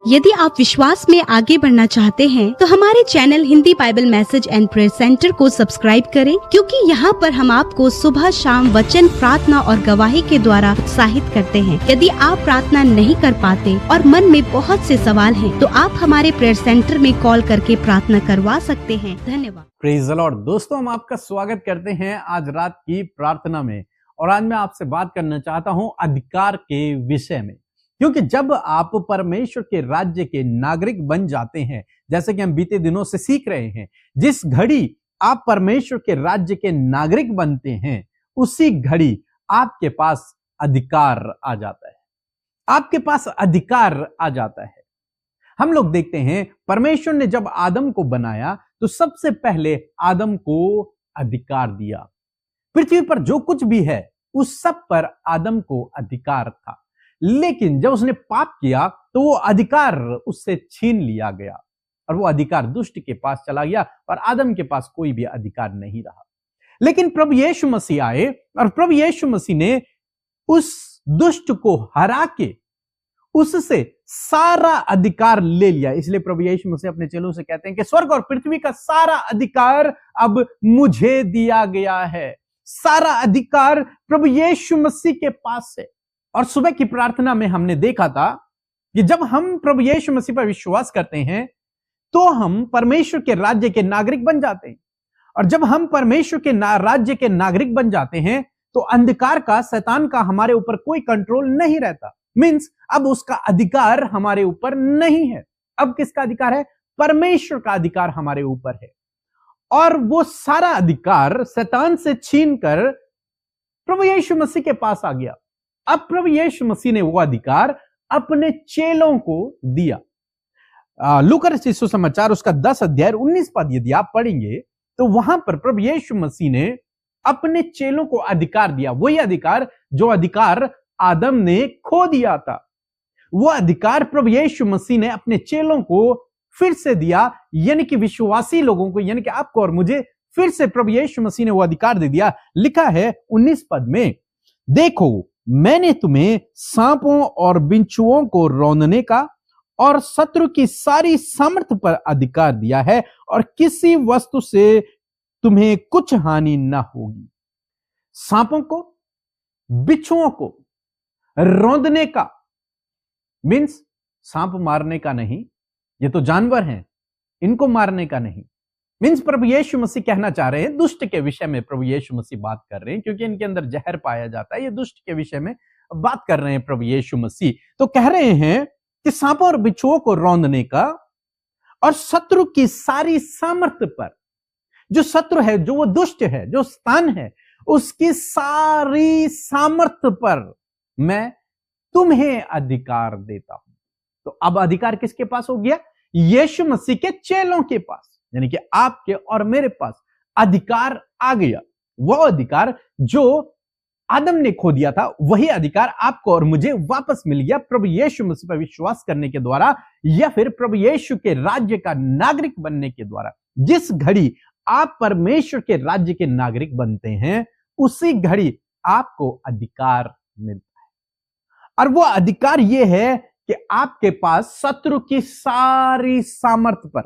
यदि आप विश्वास में आगे बढ़ना चाहते हैं तो हमारे channel Hindi Bible message and prayer centre को सब्सक्राइब करें, क्योंकि यहाँ पर हम आपको सुबह शाम वचन, प्रार्थना और गवाही के द्वारा उत्साहित करते हैं। यदि आप प्रार्थना नहीं कर पाते और मन में बहुत से सवाल हैं, तो आप हमारे प्रेयर सेंटर में कॉल करके प्रार्थना करवा सकते हैं। धन्यवाद। Praise the Lord. दोस्तों, हम आपका स्वागत करते हैं आज रात की प्रार्थना में। और आज मैं आपसे बात करना चाहता हूं अधिकार के विषय में, क्योंकि जब आप परमेश्वर के राज्य के नागरिक बन जाते हैं, जैसे कि हम बीते दिनों से सीख रहे हैं, जिस घड़ी आप परमेश्वर के राज्य के नागरिक बनते हैं, उसी घड़ी आपके पास अधिकार आ जाता है। आपके पास अधिकार आ जाता है। हम लोग देखते हैं, परमेश्वर ने जब आदम को बनाया तो सबसे पहले आदम को अधिकार दिया। पृथ्वी पर जो कुछ भी है उस सब पर आदम को अधिकार था, लेकिन जब उसने पाप किया तो वो अधिकार उससे छीन लिया गया और वो अधिकार दुष्ट के पास चला गया और आदम के पास कोई भी अधिकार नहीं रहा। लेकिन प्रभु यीशु मसीह आए और प्रभु यीशु मसीह ने उस दुष्ट को हरा के उससे सारा अधिकार ले लिया। इसलिए प्रभु यीशु मसीह अपने चेलों से कहते हैं कि स्वर्ग और पृथ्वी का सारा अधिकार अब मुझे दिया गया है। सारा अधिकार प्रभु यीशु मसीह के पास है। और सुबह की प्रार्थना में हमने देखा था कि जब हम प्रभु यीशु मसीह पर विश्वास करते हैं तो हम परमेश्वर के राज्य के नागरिक बन जाते हैं। और जब हम परमेश्वर के राज्य के नागरिक बन जाते हैं तो अंधकार का, शैतान का हमारे ऊपर कोई कंट्रोल नहीं रहता। मींस अब उसका अधिकार हमारे ऊपर नहीं है। अब किसका अधिकार है? परमेश्वर का अधिकार हमारे ऊपर है। और वो सारा अधिकार शैतान से छीनकर प्रभु यीशु मसीह के पास आ गया। अब प्रभु यीशु मसीह ने वो अधिकार अपने चेलों को दिया। लूका रचित सुसमाचार उसका 10 अध्याय 19 पद यदि आप पढ़ेंगे तो वहां पर प्रभु यीशु मसीह ने अपने चेलों को अधिकार दिया। वही अधिकार जो अधिकार आदम ने खो दिया था, वो अधिकार प्रभु यीशु मसीह ने अपने चेलों को फिर से दिया, यानी कि विश्वासी लोगों को, यानी कि आपको और मुझे फिर से प्रभु यीशु मसीह ने वो अधिकार दे दिया। लिखा है 19 पद में, देखो मैंने तुम्हें सांपों और बिच्छुओं को रौंदने का और शत्रु की सारी सामर्थ पर अधिकार दिया है और किसी वस्तु से तुम्हें कुछ हानि ना होगी। सांपों को, बिच्छुओं को रौंदने का मीन्स सांप मारने का नहीं, ये तो जानवर हैं, इनको मारने का नहीं। मीन्स प्रभु यीशु मसीह कहना चाह रहे हैं, दुष्ट के विषय में प्रभु यीशु मसीह बात कर रहे हैं, क्योंकि इनके अंदर जहर पाया जाता है। ये दुष्ट के विषय में बात कर रहे हैं प्रभु यीशु मसीह। तो कह रहे हैं कि सांपों और बिच्छुओं को रौंदने का और शत्रु की सारी सामर्थ्य पर, जो शत्रु है, जो वो दुष्ट है, जो स्थान है, उसकी सारी सामर्थ्य पर मैं तुम्हें अधिकार देता हूं। तो अब अधिकार किसके पास हो गया? यीशु मसीह के चेलों के पास, यानी कि आपके और मेरे पास अधिकार आ गया। वो अधिकार जो आदम ने खो दिया था, वही अधिकार आपको और मुझे वापस मिल गया प्रभु यीशु मसीह पर विश्वास करने के द्वारा, या फिर प्रभु यीशु के राज्य का नागरिक बनने के द्वारा। जिस घड़ी आप परमेश्वर के राज्य के नागरिक बनते हैं, उसी घड़ी आपको अधिकार मिलता है। और वो अधिकार यह है कि आपके पास शत्रु की सारी सामर्थ्य पर,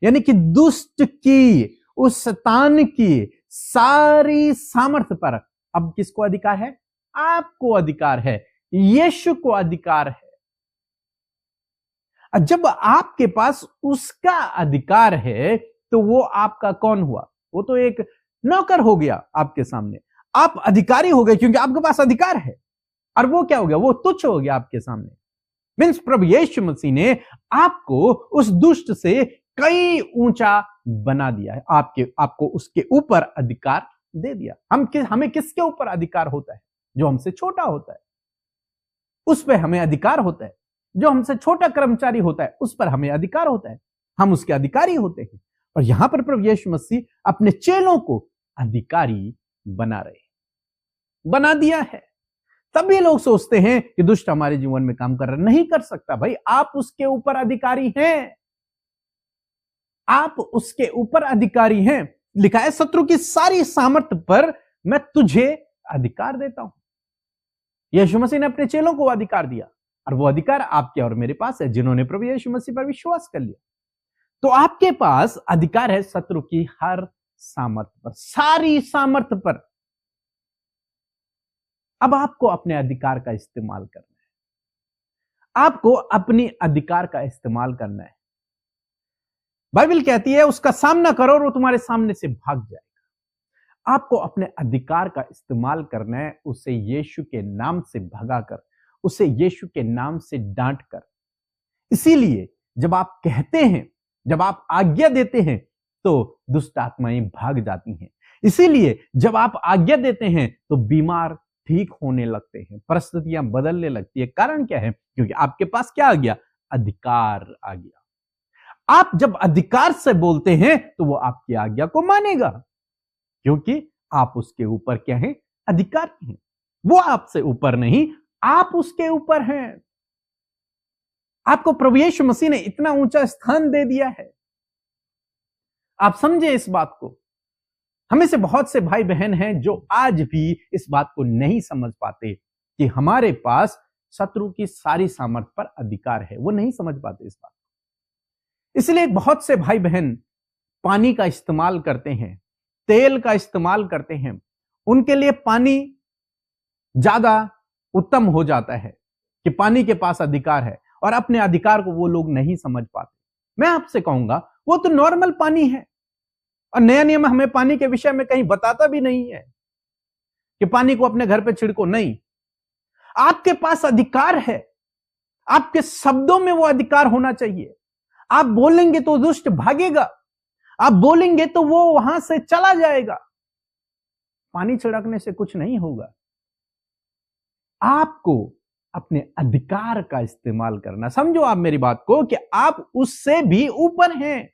यानी कि दुष्ट की, उस शैतान की सारी सामर्थ्य पर अब किसको अधिकार है? आपको अधिकार है, यीशु को अधिकार है। जब आपके पास उसका अधिकार है तो वो आपका कौन हुआ? वो तो एक नौकर हो गया आपके सामने। आप अधिकारी हो गए क्योंकि आपके पास अधिकार है। और वो क्या हो गया? वो तुच्छ हो गया आपके सामने। मीन्स प्रभु यीशु मसीह ने आपको उस दुष्ट से कई ऊंचा बना दिया है। आपको उसके ऊपर अधिकार दे दिया। हमें किसके ऊपर अधिकार होता है? जो हमसे छोटा होता है उस पर हमें अधिकार होता है। जो हमसे छोटा कर्मचारी होता है उस पर हमें अधिकार होता है। हम उसके अधिकारी होते हैं। और यहां पर प्रभु यीशु मसीह अपने चेलों को अधिकारी बना बना दिया है। तभी लोग सोचते हैं कि दुष्ट हमारे जीवन में काम कर रहा है। नहीं कर सकता भाई, आप उसके ऊपर अधिकारी हैं। आप उसके ऊपर अधिकारी हैं। लिखा है, शत्रु की सारी सामर्थ्य पर मैं तुझे अधिकार देता हूं। यीशु मसीह ने अपने चेलों को अधिकार दिया। और वो अधिकार आपके और मेरे पास है जिन्होंने प्रभु यीशु मसीह पर विश्वास कर लिया। तो आपके पास अधिकार है शत्रु की हर सामर्थ्य पर, सारी सामर्थ्य पर। अब आपको अपने अधिकार का इस्तेमाल करना है, आपको अपनी अधिकार का इस्तेमाल करना है। बाइबल कहती है उसका सामना करो और वो तुम्हारे सामने से भाग जाएगा। आपको अपने अधिकार का इस्तेमाल करना है, उसे यीशु के नाम से भगाकर, उसे यीशु के नाम से डांट कर। इसीलिए जब आप कहते हैं, जब आप आज्ञा देते हैं तो दुष्ट आत्माएं भाग जाती हैं। इसीलिए जब आप आज्ञा देते हैं तो बीमार ठीक होने लगते हैं, परिस्थितियां बदलने लगती है। कारण क्या है? क्योंकि आपके पास क्या आ गया? अधिकार आ गया। आप जब अधिकार से बोलते हैं तो वो आपकी आज्ञा को मानेगा, क्योंकि आप उसके ऊपर क्या है? अधिकारी हैं। वो आपसे ऊपर नहीं, आप उसके ऊपर हैं। आपको प्रभु यीशु मसीह ने इतना ऊंचा स्थान दे दिया है। आप समझे इस बात को। हमें से बहुत से भाई बहन हैं जो आज भी इस बात को नहीं समझ पाते कि हमारे पास शत्रु की सारी सामर्थ्य पर अधिकार है। वो नहीं समझ पाते इस बात को। इसलिए बहुत से भाई बहन पानी का इस्तेमाल करते हैं, तेल का इस्तेमाल करते हैं। उनके लिए पानी ज्यादा उत्तम हो जाता है कि पानी के पास अधिकार है, और अपने अधिकार को वो लोग नहीं समझ पाते। मैं आपसे कहूंगा वो तो नॉर्मल पानी है, और नया नियम हमें पानी के विषय में कहीं बताता भी नहीं है कि पानी को अपने घर पे छिड़को। नहीं, आपके पास अधिकार है। आपके शब्दों में वो अधिकार होना चाहिए। आप बोलेंगे तो दुष्ट भागेगा, आप बोलेंगे तो वो वहां से चला जाएगा। पानी छिड़कने से कुछ नहीं होगा। आपको अपने अधिकार का इस्तेमाल करना। समझो आप मेरी बात को कि आप उससे भी ऊपर हैं।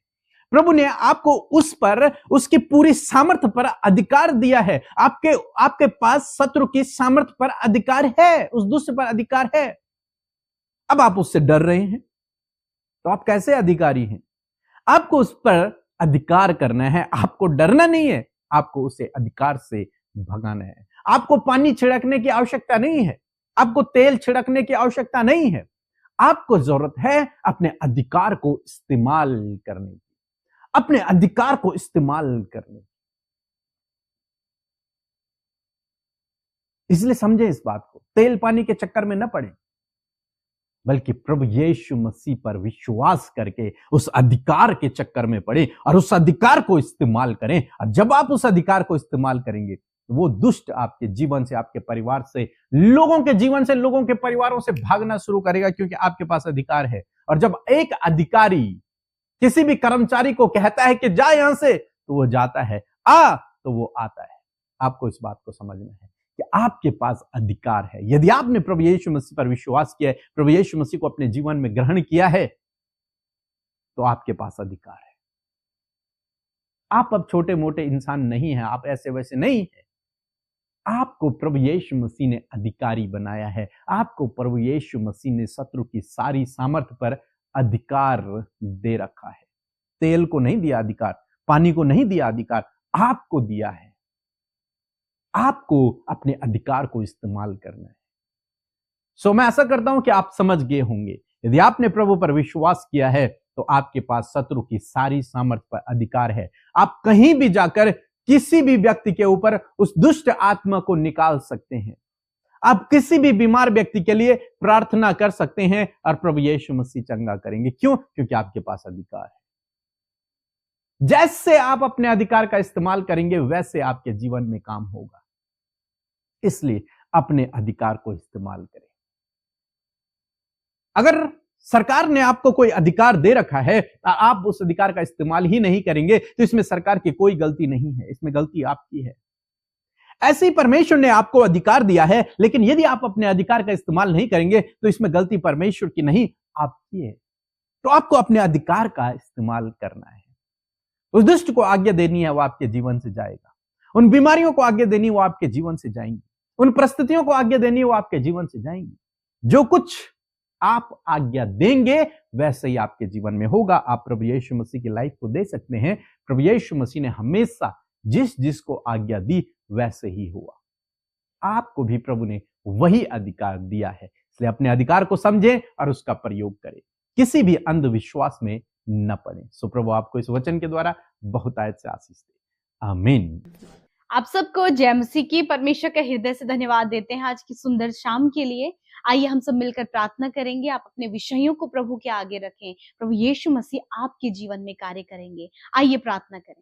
प्रभु ने आपको उस पर, उसकी पूरी सामर्थ्य पर अधिकार दिया है। आपके पास शत्रु की सामर्थ्य पर अधिकार है, उस दुष्ट पर अधिकार है। अब आप उससे डर रहे हैं तो आप कैसे अधिकारी हैं? आपको उस पर अधिकार करना है, आपको डरना नहीं है, आपको उसे अधिकार से भगाना है। आपको पानी छिड़कने की आवश्यकता नहीं है, आपको तेल छिड़कने की आवश्यकता नहीं है। आपको जरूरत है अपने अधिकार को इस्तेमाल करने की, अपने अधिकार को इस्तेमाल करने की। इसलिए समझे इस बात को, तेल पानी के चक्कर में न पड़े, बल्कि प्रभु यीशु मसीह पर विश्वास करके उस अधिकार के चक्कर में पड़े और उस अधिकार को इस्तेमाल करें। और जब आप उस अधिकार को इस्तेमाल करेंगे तो वो दुष्ट आपके जीवन से, आपके परिवार से, लोगों के जीवन से, लोगों के परिवारों से भागना शुरू करेगा, क्योंकि आपके पास अधिकार है। और जब एक अधिकारी किसी भी कर्मचारी को कहता है कि जा यहां से, तो वो जाता है, आ तो वो आता है। आपको इस बात को समझना है कि आपके पास अधिकार है। यदि आपने प्रभु यीशु मसीह पर विश्वास किया है, प्रभु यीशु मसीह को अपने जीवन में ग्रहण किया है, तो आपके पास अधिकार है। आप अब छोटे मोटे इंसान नहीं हैं, आप ऐसे वैसे नहीं हैं। आपको प्रभु यीशु मसीह ने अधिकारी बनाया है। आपको प्रभु यीशु मसीह ने शत्रु की सारी सामर्थ्य पर अधिकार दे रखा है। तेल को नहीं दिया अधिकार, पानी को नहीं दिया अधिकार, आपको दिया है। आपको अपने अधिकार को इस्तेमाल करना है। सो मैं आशा करता हूं कि आप समझ गए होंगे। यदि आपने प्रभु पर विश्वास किया है तो आपके पास शत्रु की सारी सामर्थ्य पर अधिकार है। आप कहीं भी जाकर किसी भी व्यक्ति के ऊपर उस दुष्ट आत्मा को निकाल सकते हैं। आप किसी भी बीमार व्यक्ति के लिए प्रार्थना कर सकते हैं और प्रभु यीशु मसीह चंगा करेंगे। क्यों? क्योंकि आपके पास अधिकार है। जैसे आप अपने अधिकार का इस्तेमाल करेंगे वैसे आपके जीवन में काम होगा। इसलिए अपने अधिकार को इस्तेमाल करें। अगर सरकार ने आपको कोई अधिकार दे रखा है, आप उस अधिकार का इस्तेमाल ही नहीं करेंगे, तो इसमें सरकार की कोई गलती नहीं है, इसमें गलती आपकी है। ऐसे ही परमेश्वर ने आपको अधिकार दिया है, लेकिन यदि आप अपने अधिकार का इस्तेमाल नहीं करेंगे तो इसमें गलती परमेश्वर की नहीं, आपकी है। तो आपको अपने अधिकार का इस्तेमाल करना है। उस दुष्ट को आज्ञा देनी है, वो आपके जीवन से जाएगा। उन बीमारियों को आज्ञा देनी, वो आपके जीवन से जाएंगी। उन परिस्थितियों को आज्ञा देनी, वो आपके जीवन से जाएंगी। जो कुछ आप आज्ञा देंगे वैसे ही आपके जीवन में होगा। आप प्रभु यीशु मसीह की लाइफ को दे सकते हैं। प्रभु यीशु मसीह ने हमेशा जिस जिसको आज्ञा दी वैसे ही हुआ। आपको भी प्रभु ने वही अधिकार दिया है। इसलिए अपने अधिकार को समझें और उसका प्रयोग करें, किसी भी अंधविश्वास में न पड़े। सो प्रभु आपको इस वचन के द्वारा बहुत आयत से आशीष दे। आमीन। आप सबको जय मसीह की। परमेश्वर का हृदय से धन्यवाद देते हैं आज की सुंदर शाम के लिए। आइए हम सब मिलकर प्रार्थना करेंगे। आप अपने विषयों को प्रभु के आगे रखें, प्रभु यीशु मसीह आपके जीवन में कार्य करेंगे। आइए प्रार्थना करें।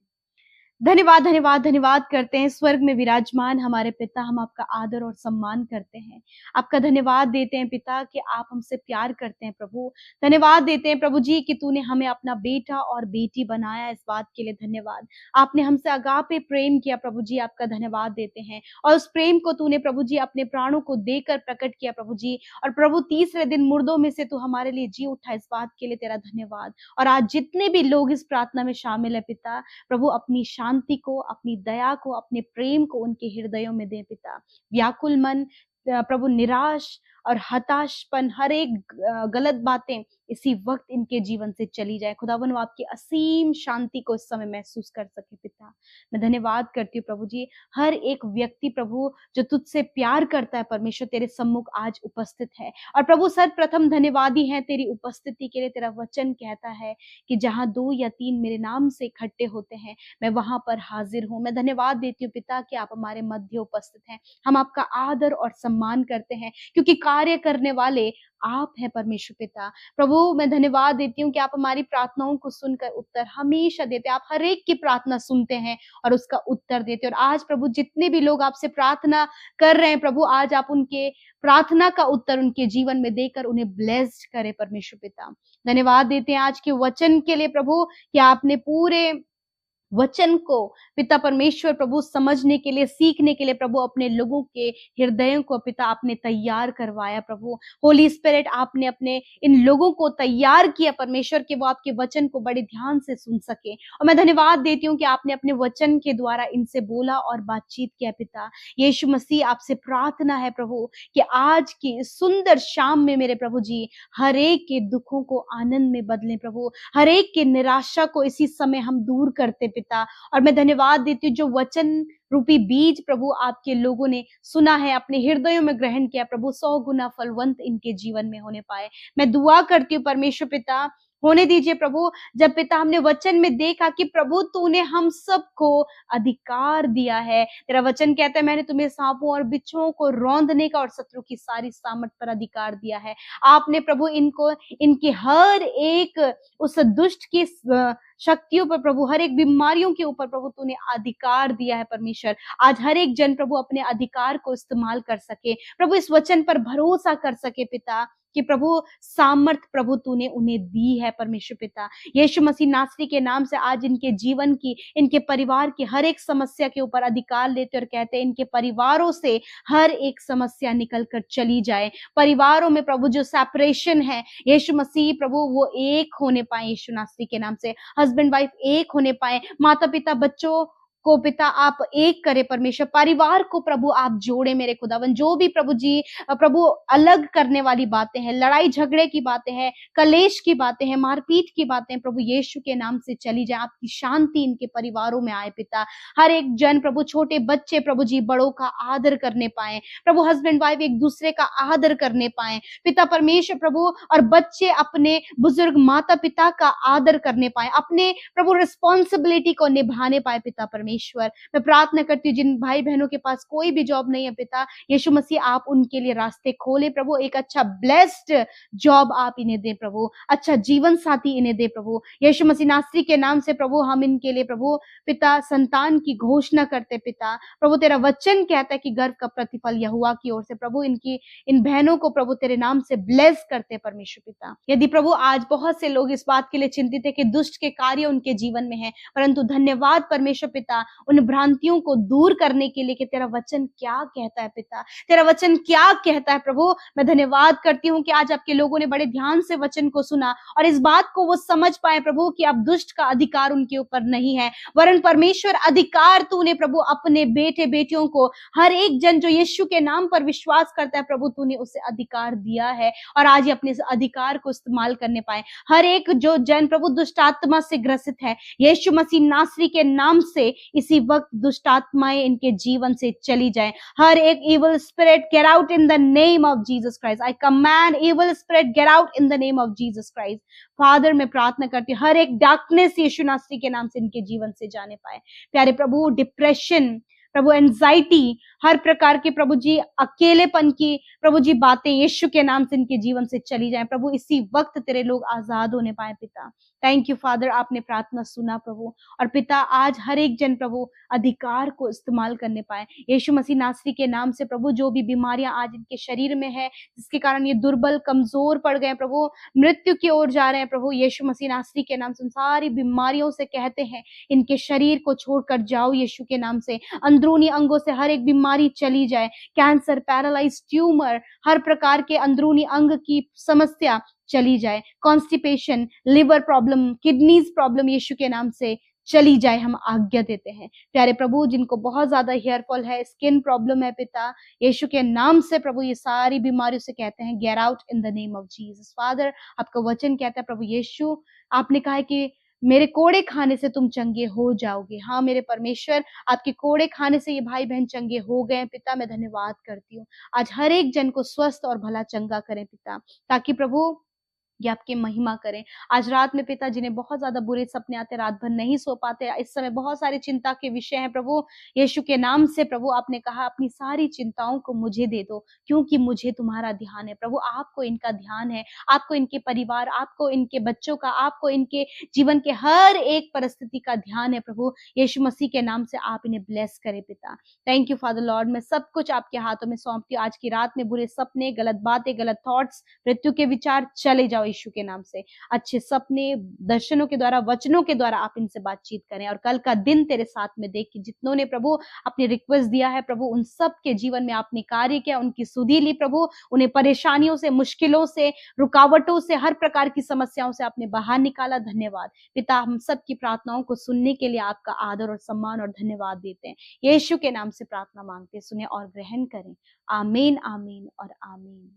धन्यवाद धन्यवाद धन्यवाद करते हैं स्वर्ग में विराजमान हमारे पिता, हम आपका आदर और सम्मान करते हैं। आपका धन्यवाद देते हैं पिता कि आप हमसे प्यार करते हैं। प्रभु धन्यवाद देते हैं प्रभु जी कि तूने हमें अपना बेटा और बेटी बनाया, इस बात के लिए धन्यवाद। आपने हमसे अगापे प्रेम किया प्रभु जी, आपका धन्यवाद देते हैं। और उस प्रेम को तूने प्रभु जी अपने प्राणों को देकर प्रकट किया प्रभु जी। और प्रभु तीसरे दिन मुर्दों में से तू हमारे लिए जी उठा, इस बात के लिए तेरा धन्यवाद। और आज जितने भी लोग इस प्रार्थना में शामिल है पिता, प्रभु अपनी शांति को, अपनी दया को, अपने प्रेम को उनके हृदयों में दे पिता। व्याकुल मन, प्रभु निराश और हताशपन, हर एक गलत बातें इसी वक्त इनके जीवन से चली जाए। खुदावन वो आपकी असीम शांति को इस समय महसूस कर सके पिता। मैं धन्यवाद करती हूँ प्रभु जी, हर एक व्यक्ति प्रभु जो तुझसे प्यार करता है परमेश्वर तेरे सम्मुख आज उपस्थित है। और प्रभु सर्वप्रथम धन्यवादी है तेरी उपस्थिति के लिए। तेरा वचन कहता है कि जहां 2 या 3 मेरे नाम से इकट्ठे होते हैं मैं वहां पर हाजिर हूँ। मैं धन्यवाद देती हूँ पिता कि आप हमारे मध्य उपस्थित हैं। हम आपका आदर और सम्मान करते हैं क्योंकि कार्य करने वाले आप हैं परमेश्वर पिता। प्रभु मैं धन्यवाद देती हूँ कि आप हमारी प्रार्थनाओं को सुनकर उत्तर हमेशा देते हैं। आप हर एक की प्रार्थना सुनते हैं और उसका उत्तर देते हैं। और आज प्रभु जितने भी लोग आपसे प्रार्थना कर रहे हैं प्रभु, आज आप उनके प्रार्थना का उत्तर उनके जीवन में देकर उन्हें ब्लेस्ड करें परमेश्वर पिता। धन्यवाद देते हैं आज के वचन के लिए प्रभु कि आपने पूरे वचन को पिता परमेश्वर प्रभु समझने के लिए, सीखने के लिए प्रभु अपने लोगों के हृदयों को पिता आपने तैयार करवाया। प्रभु होली स्पिरिट आपने अपने इन लोगों को तैयार किया परमेश्वर कि वो आपके वचन को बड़े ध्यान से सुन सके। और मैं धन्यवाद देती हूँ कि आपने अपने वचन के द्वारा इनसे बोला और बातचीत किया पिता। यीशु मसीह आपसे प्रार्थना है प्रभु कि आज की सुंदर शाम में मेरे प्रभु जी हर एक के दुखों को आनंद में बदलें प्रभु, हर एक की निराशा को इसी समय हम दूर करते पिता। और मैं धन्यवाद देती हूँ जो वचन रूपी बीज प्रभु आपके लोगों ने सुना है, अपने हृदयों में ग्रहण किया प्रभु, 100 गुना फलवंत इनके जीवन में होने पाए। मैं दुआ करती हूँ परमेश्वर पिता, होने दीजिए प्रभु। जब पिता हमने वचन में देखा कि प्रभु तूने हम सबको अधिकार दिया है, तेरा वचन कहता है मैंने तुम्हें सांपों और बिच्छुओं को रौंदने का और शत्रु की सारी सामर्थ पर अधिकार दिया है। आपने प्रभु इनको, इनकी हर एक उस दुष्ट की शक्तियों पर प्रभु, हर एक बीमारियों के ऊपर प्रभु तूने अधिकार दिया है परमेश्वर। आज हर एक जन प्रभु अपने अधिकार को इस्तेमाल कर सके प्रभु, इस वचन पर भरोसा कर सके पिता कि प्रभु सामर्थ प्रभु तूने उन्हें दी है परमेश्वर पिता। यीशु मसीह नासरी के नाम से आज इनके जीवन की, इनके परिवार की हर एक समस्या के ऊपर अधिकार लेते और कहते हैं इनके परिवारों से हर एक समस्या निकल कर चली जाए। परिवारों में प्रभु जो सेपरेशन है यीशु मसीह प्रभु वो एक होने पाए यीशु नासरी के नाम से। हस्बैंड वाइफ एक होने पाए, माता पिता बच्चों को पिता आप एक करे परमेश्वर, परिवार को प्रभु आप जोड़े मेरे खुदावन। जो भी प्रभु जी प्रभु अलग करने वाली बातें हैं, लड़ाई झगड़े की बातें हैं, कलेश की बातें हैं, मारपीट की बातें प्रभु यीशु के नाम से चली जाए। आपकी शांति इनके परिवारों में आए पिता। हर एक जन प्रभु, छोटे बच्चे प्रभु जी बड़ों का आदर करने पाए प्रभु, हस्बैंड वाइफ एक दूसरे का आदर करने पाए पिता परमेश्वर प्रभु, और बच्चे अपने बुजुर्ग माता पिता का आदर करने पाए, अपने प्रभु रिस्पॉन्सिबिलिटी को निभाने पाए पिता परमेश्वर। मैं प्रार्थना करती हूँ जिन भाई बहनों के पास कोई भी जॉब नहीं है पिता यीशु मसीह आप उनके लिए रास्ते खोले प्रभु, एक अच्छा ब्लेस्ड जॉब आप इन्हें दे प्रभु, अच्छा जीवन साथी इन्हें दे प्रभु यीशु मसीह नासरी के नाम से प्रभु। हम इनके लिए प्रभु पिता संतान की घोषणा करते पिता प्रभु, तेरा वचन कहता है कि गर्भ का प्रतिफल यहोवा की ओर से प्रभु, इनकी इन बहनों को प्रभु तेरे नाम से ब्लेस करते परमेश्वर पिता। यदि प्रभु आज बहुत से लोग इस बात के लिए चिंतित है कि दुष्ट के कार्य उनके जीवन में है, परंतु धन्यवाद परमेश्वर पिता उन भ्रांतियों को दूर करने के लिए कि तेरा वचन क्या कहता है पिता, तेरा वचन क्या कहता है प्रभु। मैं धन्यवाद करती हूँ कि आज आपके लोगों ने बड़े ध्यान से वचन को सुना और इस बात को वो समझ पाए प्रभु कि अब दुष्ट का अधिकार उनके ऊपर नहीं है, वरन परमेश्वर अधिकार तूने प्रभु अपने बेटे बेटियों को, हर एक जन जो यीशु के नाम पर विश्वास करता है प्रभु तूने उसे अधिकार दिया है और आज ये अपने अधिकार को इस्तेमाल करने पाए। हर एक जो जन प्रभु दुष्ट आत्मा से ग्रसित है यीशु मसीह नासरी के नाम से इसी वक्त दुष्ट आत्माएं इनके जीवन से चली जाए। हर एक evil spirit get out in the name of Jesus Christ. I command evil spirit get out in the name of Jesus Christ. Father मैं प्रार्थना करती हूँ हर एक डार्कनेस यीशु नासरी के नाम से इनके जीवन से जाने पाए। प्यारे प्रभु, डिप्रेशन प्रभु, एंजाइटी, हर प्रकार के प्रभु जी अकेलेपन की प्रभु जी बातें यीशु के नाम से इनके जीवन से चली जाएं। प्रभु इसी वक्त तेरे लोग आजाद होने पाए पिता। थैंक यू फादर, आपने प्रार्थना सुना प्रभु। और पिता आज हर एक जन प्रभु अधिकार को इस्तेमाल करने पाए यीशु मसीह नासरी के नाम से। प्रभु जो भी बीमारियां आज इनके शरीर में है जिसके कारण ये दुर्बल कमजोर पड़ गए प्रभु, मृत्यु की ओर जा रहे हैं प्रभु, यीशु मसीह नासरी के नाम से उन सारी बीमारियों से कहते हैं इनके शरीर को छोड़कर जाओ यीशु के नाम से। अंदरूनी अंगों से हर एक बीमारी चली जाए, कैंसर, पैरालाइज, ट्यूमर, हर प्रकार के अंदरूनी अंग की समस्या चली जाए, constipation, liver problem, kidneys problem यीशु के नाम से चली जाए, हम आज्ञा देते हैं। प्यारे प्रभु जिनको बहुत ज्यादा हेयर फॉल है, स्किन प्रॉब्लम है पिता, यीशु के नाम से प्रभु ये सारी बीमारियों से कहते हैं get out in the name of Jesus. Father आपका वचन कहता है प्रभु यीशु, आपने कहा है कि मेरे कोड़े खाने से तुम चंगे हो जाओगे। हाँ मेरे परमेश्वर, आपके कोड़े खाने से ये भाई बहन चंगे हो गए पिता, मैं धन्यवाद करती हूँ। आज हर एक जन को स्वस्थ और भला चंगा करें पिता, ताकि प्रभु ये आपकी महिमा करें। आज रात में पिता जिन्हें बहुत ज्यादा बुरे सपने आते, रात भर नहीं सो पाते, इस समय बहुत सारे चिंता के विषय हैं प्रभु, यीशु के नाम से प्रभु आपने कहा अपनी सारी चिंताओं को मुझे दे दो क्योंकि मुझे तुम्हारा ध्यान है। प्रभु आपको इनका ध्यान है, आपको इनके परिवार, आपको इनके बच्चों का, आपको इनके जीवन के हर एक परिस्थिति का ध्यान है प्रभु। यीशु मसीह के नाम से आप इन्हें ब्लेस करें पिता। थैंक यू फादर लॉर्ड, मैं सब कुछ आपके हाथों में सौंपती हूँ। आज की रात में बुरे सपने, गलत बातें, गलत थॉट्स, मृत्यु के विचार चले जाओ यीशु के नाम से। अच्छे सपने, दर्शनों के द्वारा, वचनों के द्वारा आप इनसे बातचीत करें और कल का दिन तेरे साथ में देख के जितनों ने प्रभु अपने रिक्वेस्ट दिया है प्रभु, उन सब के जीवन में आपने कार्य किया, उनकी सुधि ली प्रभु, उन्हें परेशानियों से, मुश्किलों से, रुकावटों से, हर प्रकार की समस्याओं से आपने बाहर निकाला। धन्यवाद पिता, हम सब की प्रार्थनाओं को सुनने के लिए आपका आदर और सम्मान और धन्यवाद देते हैं। यीशु के नाम से प्रार्थना मांगते, सुने और ग्रहण करें। आमीन, आमीन और आमीन।